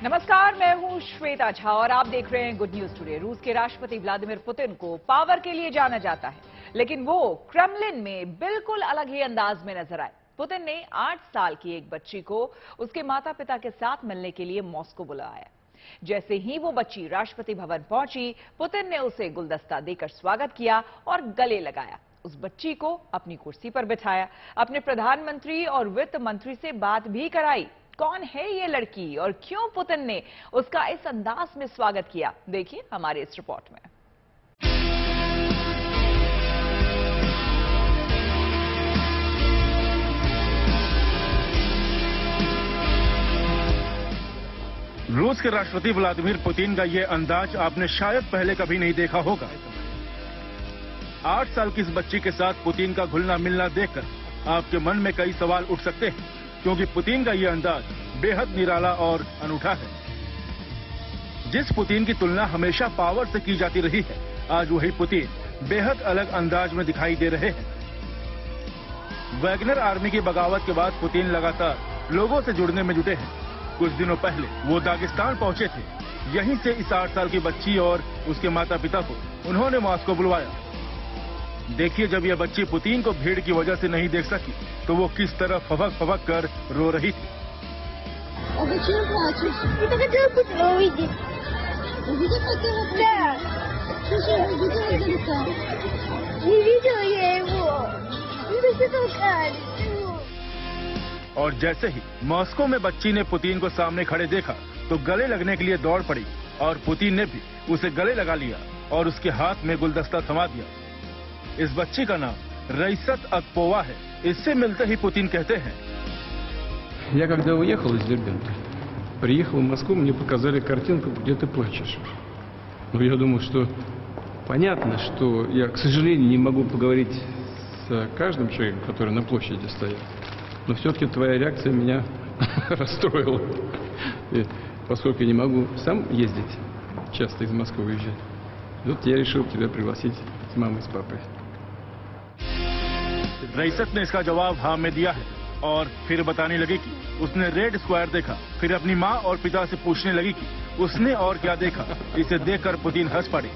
नमस्कार, मैं हूं श्वेता झा और आप देख रहे हैं गुड न्यूज टुडे। रूस के राष्ट्रपति व्लादिमीर पुतिन को पावर के लिए जाना जाता है, लेकिन वो क्रेमलिन में बिल्कुल अलग ही अंदाज में नजर आए। पुतिन ने 8 साल की एक बच्ची को उसके माता पिता के साथ मिलने के लिए मॉस्को बुलाया। जैसे ही वो बच्ची राष्ट्रपति भवन पहुंची, पुतिन ने उसे गुलदस्ता देकर स्वागत किया और गले लगाया। उस बच्ची को अपनी कुर्सी पर बिठाया, अपने प्रधानमंत्री और वित्त मंत्री से बात भी कराई। कौन है ये लड़की और क्यों पुतिन ने उसका इस अंदाज में स्वागत किया, देखिए हमारे इस रिपोर्ट में। रूस के राष्ट्रपति व्लादिमीर पुतिन का ये अंदाज आपने शायद पहले कभी नहीं देखा होगा। 8 साल की इस बच्ची के साथ पुतिन का घुलना मिलना देखकर आपके मन में कई सवाल उठ सकते हैं, क्योंकि पुतिन का ये अंदाज बेहद निराला और अनूठा है। जिस पुतिन की तुलना हमेशा पावर से की जाती रही है, आज वही पुतिन बेहद अलग अंदाज में दिखाई दे रहे हैं। वैगनर आर्मी की बगावत के बाद पुतिन लगातार लोगों से जुड़ने में जुटे हैं। कुछ दिनों पहले वो दागिस्तान पहुंचे थे। यहीं से इस 8 साल की बच्ची और उसके माता पिता को उन्होंने मॉस्को बुलवाया। देखिए, जब यह बच्ची पुतिन को भीड़ की वजह से नहीं देख सकी तो वो किस तरह फबक फबक कर रो रही थी। और जैसे ही मॉस्को में बच्ची ने पुतिन को सामने खड़े देखा तो गले लगने के लिए दौड़ पड़ी और पुतिन ने भी उसे गले लगा लिया और उसके हाथ में गुलदस्ता थमा दिया। इस बच्ची का नाम Райсат Акпова है। इससे मिलते ही पुतिन कहते हैं, Я когда уехал из Дербента, приехал в Москву, мне показали картинку, где ты плачешь. Но я думал, что понятно, что я, к сожалению, не могу поговорить с каждым человеком, который на площади стоит. Но все-таки твоя реакция меня расстроила. И поскольку я не могу сам ездить, часто из Москвы уезжать, вот я решил тебя пригласить с мамой, с папой. रईसत ने इसका जवाब हाँ में दिया है और फिर बताने लगी कि उसने रेड स्क्वायर देखा। फिर अपनी माँ और पिता से पूछने लगी कि उसने और क्या देखा। इसे देखकर पुतिन हंस पड़े।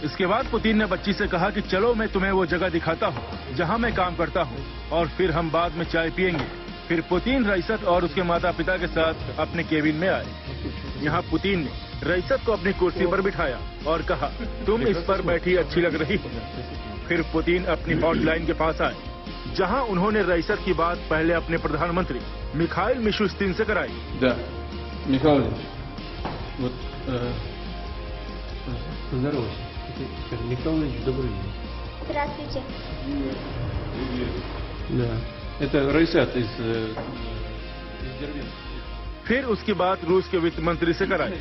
इसके बाद पुतिन ने बच्ची से कहा कि चलो मैं तुम्हें वो जगह दिखाता हूँ जहाँ मैं काम करता हूँ और फिर हम बाद में चाय पियेंगे। फिर पुतिन रईसत और उसके माता पिता के साथ अपने केबिन में आए। यहाँ पुतिन ने रईसत को अपनी कुर्सी पर बिठाया और कहा, तुम इस पर बैठी अच्छी लग रही हो। फिर पुतिन अपनी हॉटलाइन के पास आए, जहां उन्होंने रईसत की बात पहले अपने प्रधानमंत्री मिखाइल मिशुस्तिन से कराई। Да, Михаил Ильич, вот поздоровайся. Михаил Ильич, добрый день. Здравствуйте. Да, это Райсат из Дербента. फिर उसकी बात रूस के वित्त मंत्री से कराई।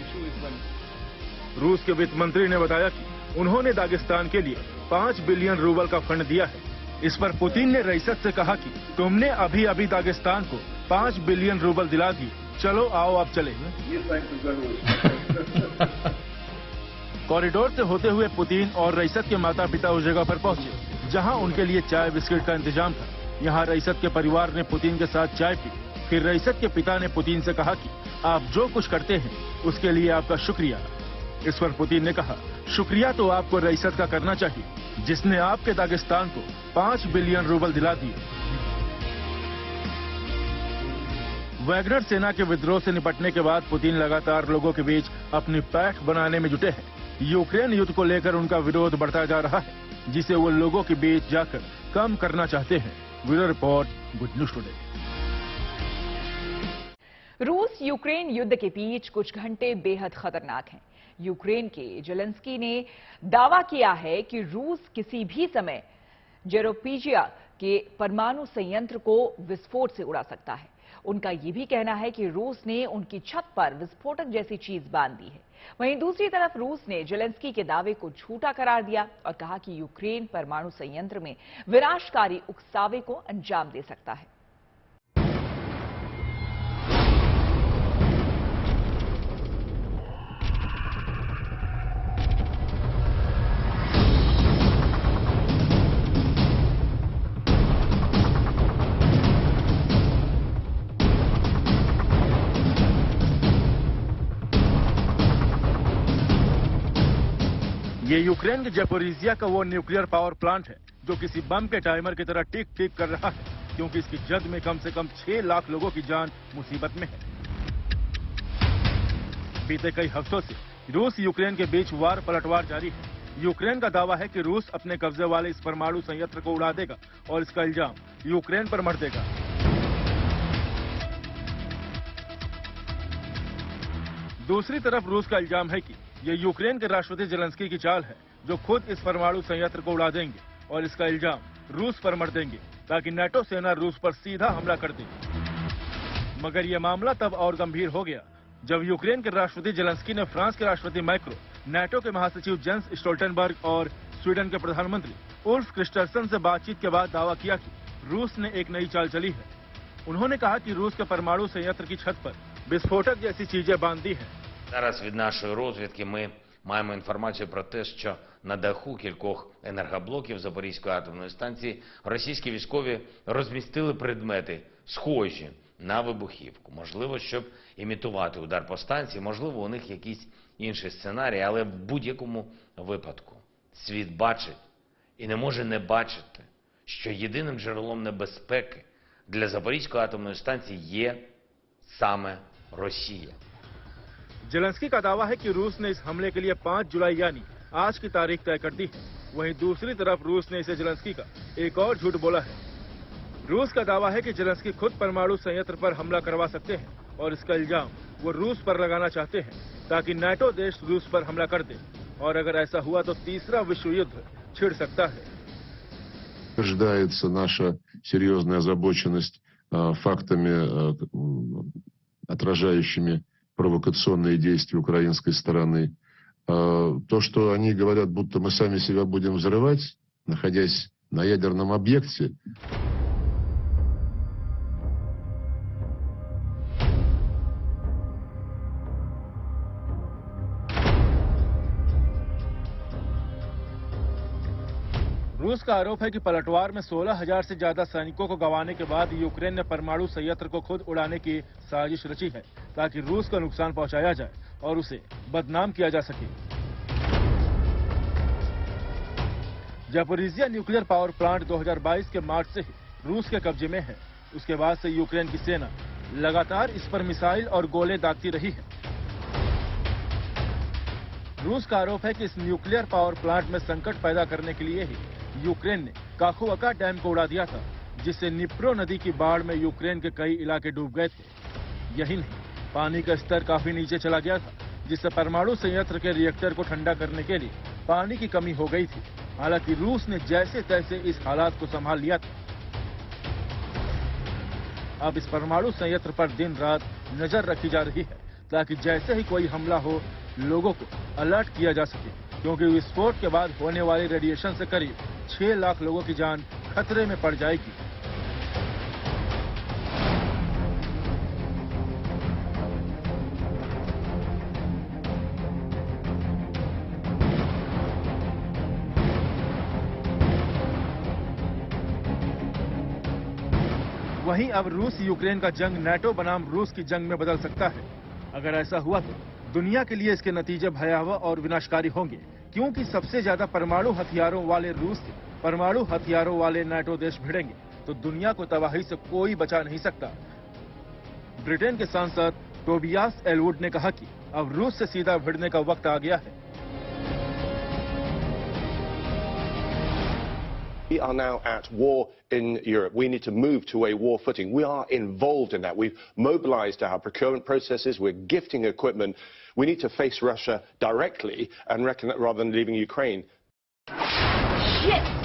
रूस के वित्त मंत्री ने बताया कि उन्होंने दागिस्तान के लिए 5 बिलियन रूबल का फंड दिया है। इस पर पुतिन ने रईसत से कहा कि तुमने अभी अभी दागिस्तान को 5 बिलियन रूबल दिला दिए, चलो आओ आप चले। कॉरिडोर से होते हुए पुतिन और रईसत के माता पिता उस जगह पर पहुंचे जहां उनके लिए चाय बिस्किट का इंतजाम था। यहाँ रईसत के परिवार ने पुतिन के साथ चाय पी। फिर रईसत के पिता ने पुतिन से कहा कि आप जो कुछ करते हैं उसके लिए आपका शुक्रिया। इस पर पुतिन ने कहा, शुक्रिया तो आपको रईसत का करना चाहिए, जिसने आपके दागिस्तान को 5 बिलियन रूबल दिला दिए। वैगनर सेना के विद्रोह से निपटने के बाद पुतिन लगातार लोगों के बीच अपनी पैठ बनाने में जुटे हैं। यूक्रेन युद्ध को लेकर उनका विरोध बढ़ता जा रहा है, जिसे वो लोगों के बीच जाकर कम करना चाहते हैं। Bureau report, good news today. रूस यूक्रेन युद्ध के बीच कुछ घंटे बेहद खतरनाक हैं। यूक्रेन के जेलेंस्की ने दावा किया है कि रूस किसी भी समय ज़ेरोपीजिया के परमाणु संयंत्र को विस्फोट से उड़ा सकता है। उनका यह भी कहना है कि रूस ने उनकी छत पर विस्फोटक जैसी चीज बांध दी है। वहीं दूसरी तरफ रूस ने जेलेंस्की के दावे को झूठा करार दिया और कहा कि यूक्रेन परमाणु संयंत्र में विनाशकारी उकसावे को अंजाम दे सकता है। ये यूक्रेन के ज़पोरिजिया का वो न्यूक्लियर पावर प्लांट है जो किसी बम के टाइमर की तरह टिक टिक कर रहा है, क्योंकि इसकी जद में कम से कम 6 लाख लोगों की जान मुसीबत में है। बीते कई हफ्तों से रूस यूक्रेन के बीच वार पलटवार जारी है। यूक्रेन का दावा है कि रूस अपने कब्जे वाले इस परमाणु संयंत्र को उड़ा देगा और इसका इल्जाम यूक्रेन पर मढ़ देगा। दूसरी तरफ रूस का इल्जाम है कि ये यूक्रेन के राष्ट्रपति जेलेंस्की की चाल है, जो खुद इस परमाणु संयंत्र को उड़ा देंगे और इसका इल्जाम रूस पर मढ़ देंगे ताकि नाटो सेना रूस पर सीधा हमला कर दे। मगर यह मामला तब और गंभीर हो गया जब यूक्रेन के राष्ट्रपति जेलेंस्की ने फ्रांस के राष्ट्रपति मैक्रो, नाटो के महासचिव जेंस स्टोल्टनबर्ग और स्वीडन के प्रधानमंत्री उल्फ क्रिस्टरसन से बातचीत के बाद दावा किया कि रूस ने एक नई चाल चली है। उन्होंने कहा कि रूस के परमाणु संयंत्र की छत पर विस्फोटक जैसी चीजें बांध दी हैं। Зараз від нашої розвідки ми маємо інформацію про те, що на даху кількох енергоблоків Запорізької атомної станції російські військові розмістили предмети, схожі на вибухівку. Можливо, щоб імітувати удар по станції, можливо, у них якісь інші сценарії, але в будь-якому випадку світ бачить і не може не бачити, що єдиним джерелом небезпеки для Запорізької атомної станції є саме Росія. जेलेंस्की का दावा है कि रूस ने इस हमले के लिए 5 जुलाई यानी आज की तारीख तय कर दी है। वहीं दूसरी तरफ रूस ने इसे जेलेंस्की का एक और झूठ बोला है। रूस का दावा है कि जेलेंस्की खुद परमाणु संयंत्र पर हमला करवा सकते हैं और इसका इल्जाम वो रूस पर लगाना चाहते हैं ताकि नाटो देश रूस पर हमला कर दे, और अगर ऐसा हुआ तो तीसरा विश्व युद्ध छिड़ सकता है। Подтверждается наша серьезная озабоченность фактами, отражающими провокационные действия украинской стороны. То, что они говорят, будто мы сами себя будем взрывать, находясь на ядерном объекте. रूस का आरोप है कि पलटवार में 16,000 से ज्यादा सैनिकों को गंवाने के बाद यूक्रेन ने परमाणु संयंत्र को खुद उड़ाने की साजिश रची है ताकि रूस को नुकसान पहुंचाया जाए और उसे बदनाम किया जा सके। ज़पोरिजिया न्यूक्लियर पावर प्लांट 2022 के मार्च से ही रूस के कब्जे में है। उसके बाद से यूक्रेन की सेना लगातार इस पर मिसाइल और गोले दागती रही है। रूस का आरोप है कि इस न्यूक्लियर पावर प्लांट में संकट पैदा करने के लिए ही यूक्रेन ने काखोवका डैम को उड़ा दिया था, जिससे निप्रो नदी की बाढ़ में यूक्रेन के कई इलाके डूब गए थे। यही नहीं, पानी का स्तर काफी नीचे चला गया था, जिससे परमाणु संयंत्र के रिएक्टर को ठंडा करने के लिए पानी की कमी हो गई थी। हालांकि रूस ने जैसे तैसे इस हालात को संभाल लिया था। अब इस परमाणु संयंत्र पर दिन रात नजर रखी जा रही है ताकि जैसे ही कोई हमला हो लोगों को अलर्ट किया जा सके, क्योंकि विस्फोट के बाद होने वाले रेडिएशन से करीब 6 लाख लोगों की जान खतरे में पड़ जाएगी। वहीं अब रूस यूक्रेन का जंग नाटो बनाम रूस की जंग में बदल सकता है। अगर ऐसा हुआ तो दुनिया के लिए इसके नतीजे भयावह और विनाशकारी होंगे, क्योंकि सबसे ज्यादा परमाणु हथियारों वाले रूस से परमाणु हथियारों वाले नाटो देश भिड़ेंगे तो दुनिया को तबाही से कोई बचा नहीं सकता। ब्रिटेन के सांसद टोबियास एलवुड ने कहा कि अब रूस से सीधा भिड़ने का वक्त आ गया है। We are now at war in Europe. We need to move to a war footing. We are involved in that. We've mobilized our procurement processes. We're gifting equipment. We need to face Russia directly and rather than leaving Ukraine. Shit!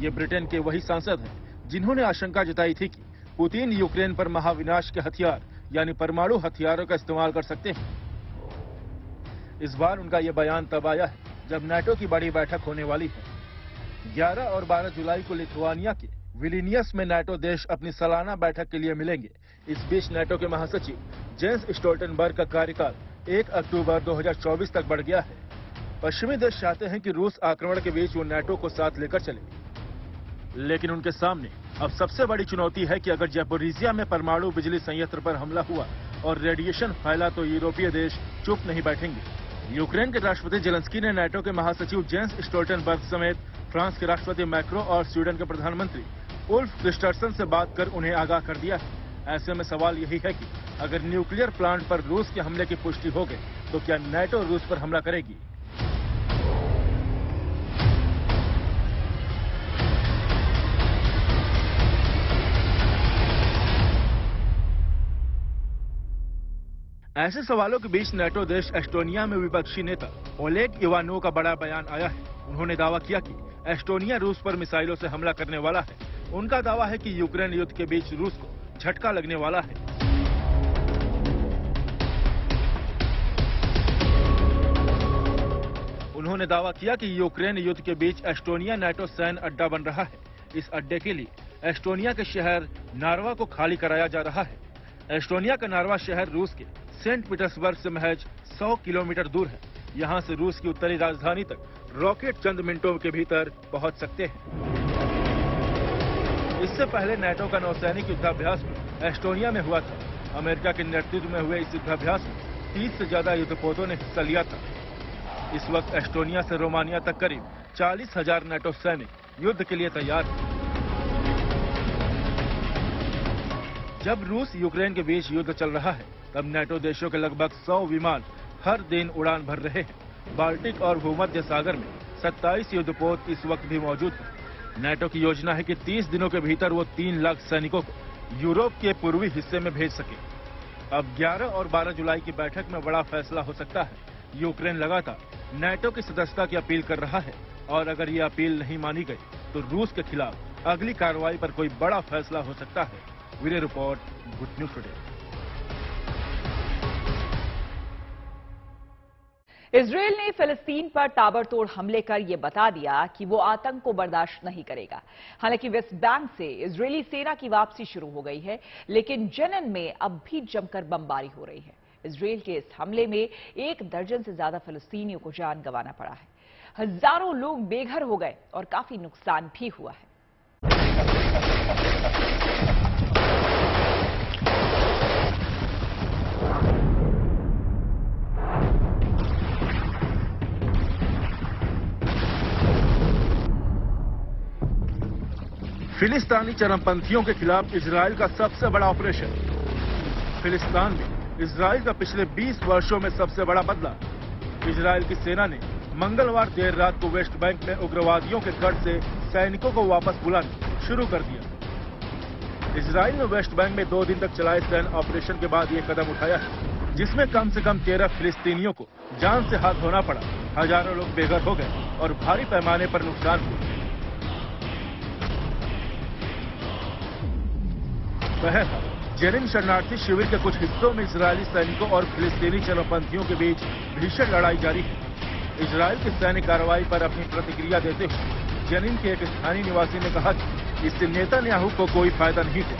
ये Britain के वही सांसद हैं जिन्होंने आशंका जताई थी कि पुतिन यूक्रेन पर महाविनाश के हथियार यानी परमाणु हथियारों का इस्तेमाल कर सकते हैं। इस बार उनका यह बयान तब आया है जब नाटो की बड़ी बैठक होने वाली है। 11 और 12 जुलाई को लिथुआनिया के विलिनियस में नाटो देश अपनी सालाना बैठक के लिए मिलेंगे। इस बीच नाटो के महासचिव जेंस स्टोल्टनबर्ग का कार्यकाल 1 अक्टूबर 2024 तक बढ़ गया है। पश्चिमी देश चाहते हैं कि रूस आक्रमण के बीच वो नाटो को साथ लेकर चले, लेकिन उनके सामने अब सबसे बड़ी चुनौती है कि अगर ज़ैपोरिज़िया में परमाणु बिजली संयंत्र पर हमला हुआ और रेडिएशन फैला तो यूरोपीय देश चुप नहीं बैठेंगे। यूक्रेन के राष्ट्रपति जेलेंस्की ने नाटो के महासचिव जेंस स्टोल्टनबर्ग समेत फ्रांस के राष्ट्रपति मैक्रो और स्वीडन के प्रधानमंत्री उल्फ क्रिस्टर्सन से बात कर उन्हें आगाह कर दिया है। ऐसे में सवाल यही है कि अगर न्यूक्लियर प्लांट पर रूस के हमले की पुष्टि हो गई तो क्या नाटो रूस पर हमला करेगी? ऐसे सवालों के बीच नाटो देश एस्टोनिया में विपक्षी नेता ओलेग इवानोव का बड़ा बयान आया है। उन्होंने दावा किया कि एस्टोनिया रूस पर मिसाइलों से हमला करने वाला है। उनका दावा है कि यूक्रेन युद्ध के बीच रूस को झटका लगने वाला है। उन्होंने दावा किया कि यूक्रेन युद्ध के बीच एस्टोनिया नाटो सैन्य अड्डा बन रहा है। इस अड्डे के लिए एस्टोनिया के शहर नार्वा को खाली कराया जा रहा है। एस्टोनिया का नार्वा शहर रूस के सेंट पीटर्सबर्ग से महज 100 किलोमीटर दूर है। यहां से रूस की उत्तरी राजधानी तक रॉकेट चंद मिनटों के भीतर पहुंच सकते हैं। इससे पहले नाटो का नौसैनिक युद्धाभ्यास एस्टोनिया में हुआ था। अमेरिका के नेतृत्व में हुए इस युद्धाभ्यास में 30 से ज्यादा युद्धपोतों ने हिस्सा लिया था। इस वक्त एस्टोनिया से रोमानिया तक करीब 40,000 नाटो सैनिक युद्ध के लिए तैयार हैं। जब रूस यूक्रेन के बीच युद्ध चल रहा है तब नाटो देशों के लगभग 100 विमान हर दिन उड़ान भर रहे हैं। बाल्टिक और भूमध्य सागर में 27 युद्धपोत इस वक्त भी मौजूद हैं। नाटो की योजना है कि 30 दिनों के भीतर वो 3 लाख सैनिकों को यूरोप के पूर्वी हिस्से में भेज सके। अब 11 और 12 जुलाई की बैठक में बड़ा फैसला हो सकता है। यूक्रेन लगातार नाटो की सदस्यता की अपील कर रहा है और अगर ये अपील नहीं मानी गई तो रूस के खिलाफ अगली कार्रवाई पर कोई बड़ा फैसला हो सकता है। Bureau report, good news today. Israel ने फिलिस्तीन पर ताबड़तोड़ हमले कर यह बता दिया कि वो आतंक को बर्दाश्त नहीं करेगा। हालांकि वेस्ट बैंक से इजरायली सेना की वापसी शुरू हो गई है, लेकिन जेनिन में अब भी जमकर बमबारी हो रही है। इजरायल के इस हमले में 1 दर्जन से ज्यादा फिलिस्तीनियों को जान गंवाना पड़ा है। हजारों लोग बेघर हो गए और काफी नुकसान भी हुआ है। फिलिस्तीनी चरमपंथियों के खिलाफ इजरायल का सबसे बड़ा ऑपरेशन। फिलिस्तीन में इजरायल का पिछले 20 वर्षों में सबसे बड़ा बदलाव। इजरायल की सेना ने मंगलवार देर रात को वेस्ट बैंक में उग्रवादियों के गढ़ से सैनिकों को वापस बुलाना शुरू कर दिया। इजरायल ने वेस्ट बैंक में 2 दिन तक चलाए सैन्य ऑपरेशन के बाद ये कदम उठाया है, जिसमें कम से कम 13 फिलिस्तीनियों को जान से हाथ धोना पड़ा। हजारों लोग बेघर हो गए और भारी पैमाने पर नुकसान हुआ। जेनिन शरणार्थी शिविर के कुछ हिस्सों में इजरायली सैनिकों और फिलिस्तीनी चरमपंथियों के बीच भीषण लड़ाई जारी है। इजरायल की सैन्य कार्रवाई पर अपनी प्रतिक्रिया देते हुए जेनिन के एक स्थानीय निवासी ने कहा कि इससे नेतन्याहू को कोई फायदा नहीं हुआ।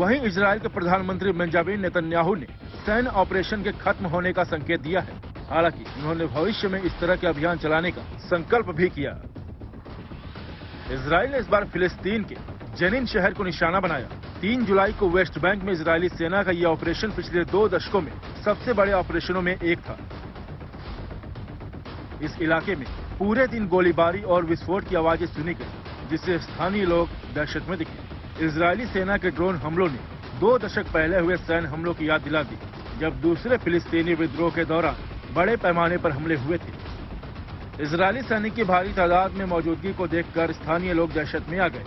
वहीं इजरायल के प्रधानमंत्री बेंजामिन नेतन्याहू ने सैन्य ऑपरेशन के खत्म होने का संकेत दिया है। हालांकि उन्होंने भविष्य में इस तरह के अभियान चलाने का संकल्प भी किया। इजरायल ने इस बार फिलिस्तीन के जेनिन शहर को निशाना बनाया। 3 जुलाई को वेस्ट बैंक में इजरायली सेना का यह ऑपरेशन पिछले 2 दशकों में सबसे बड़े ऑपरेशनों में एक था। इस इलाके में पूरे दिन गोलीबारी और विस्फोट की आवाजें सुनी गई, जिससे स्थानीय लोग दहशत में दिखे। इजरायली सेना के ड्रोन हमलों ने 2 दशक पहले हुए सैन्य हमलों की याद दिला दी, जब दूसरे फिलिस्तीनी विद्रोह के दौरान बड़े पैमाने पर हमले हुए थे। इजरायली सैनिक की भारी तादाद में मौजूदगी को देखकर स्थानीय लोग दहशत में आ गए।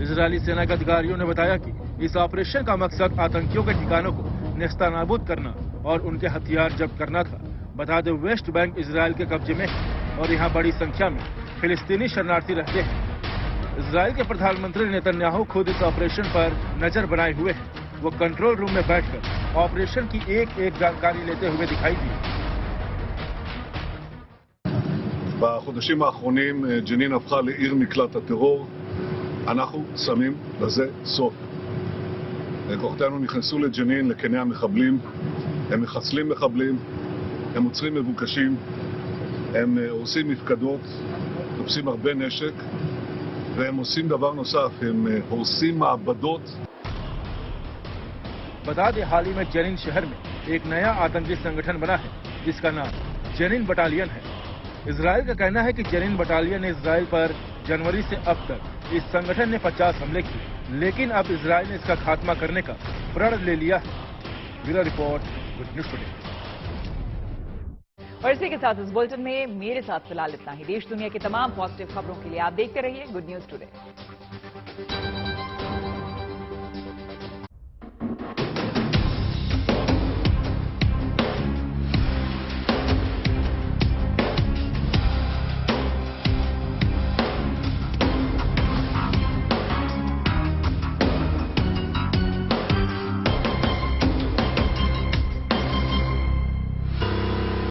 इजरायली सेना के अधिकारियों ने बताया कि इस ऑपरेशन का मकसद आतंकियों के ठिकानों को नेस्तनाबूद करना और उनके हथियार जब्त करना था। बता दें, वेस्ट बैंक इजरायल के कब्जे में है और यहाँ बड़ी संख्या में फिलिस्तीनी शरणार्थी रहते हैं। इजरायल के प्रधानमंत्री नेतन्याहू खुद इस ऑपरेशन पर नजर बनाए हुए हैं। वो कंट्रोल रूम में बैठकर ऑपरेशन की एक जानकारी लेते हुए दिखाई दिए। בחודשים האחרונים ג'נין הפכה לעיר מקלט הטרור. אנחנו שמים לזה סוף. כוחותינו נכנסו לג'נין, לקני המחבלים, הם מחסלים מחבלים, הם עוצרים מבוקשים, הם עושים מפקדות, תופסים הרבה נשק, והם עושים דבר נוסף, הם הורסים מעבדות. बता दें, हाल ही में जेनिन शहर में एक नया आतंकी संगठन बना है जिसका नाम जेनिन बटालियन है। इजरायल का कहना है कि जेनिन बटालियन ने इजरायल पर जनवरी से अब तक इस संगठन ने 50 हमले किए, लेकिन अब इजरायल ने इसका खात्मा करने का प्रण ले लिया है। Bureau report, good news today. और इसी के साथ इस बुलेटिन में मेरे साथ फिलहाल इतना ही। देश दुनिया की तमाम पॉजिटिव खबरों के लिए आप देखते रहिए गुड न्यूज टुडे।